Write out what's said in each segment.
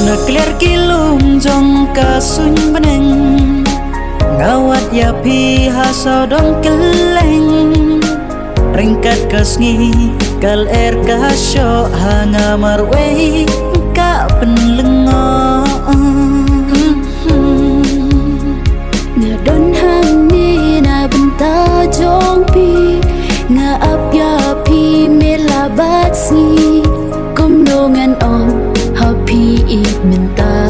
Naklir kilum jong kasun beneng ngawat ya pi hasau dong keleng ringkat kesngi kal kasyo hanga marwei ka penlengo ngadon hang ni na benta jong pi nga ap ya pi melabat si kumnongan on happy it menta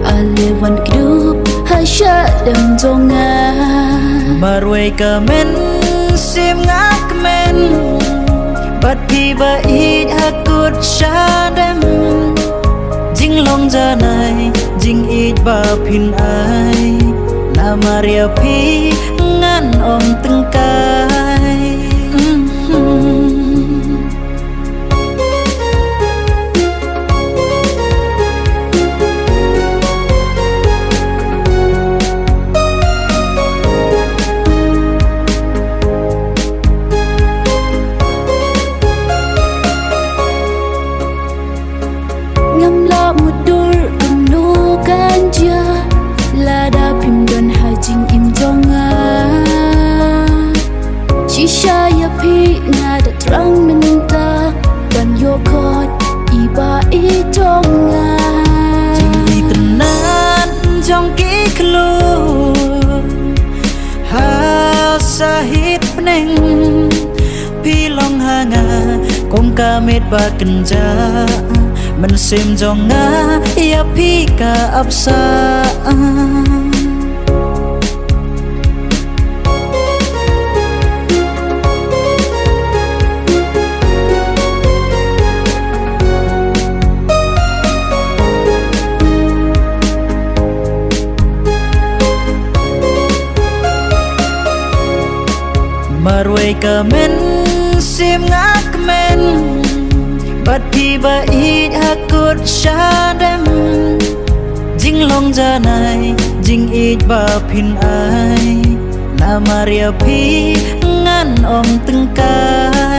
alewan kedup hasya dam jonga marwei kamen sim ngakmen bat pi ba it hakut shadem jing long janai jing it ba phin ai na maria pi ngan om tengkai ngamla mudur kumno ganja lada pimdon hajing im jonga shisha ya pi ngada terang minta dan yokot iba i jonga jing tenan jong ki klu ha sahit peneng pilong hanga kong kamit ba kenja mensim jonga ya pi ka apsa marwei kamen sim ngakmen bat pi ba it hakut shadem jing long janai jing it ba phin ai na maria pi ngan om tengkai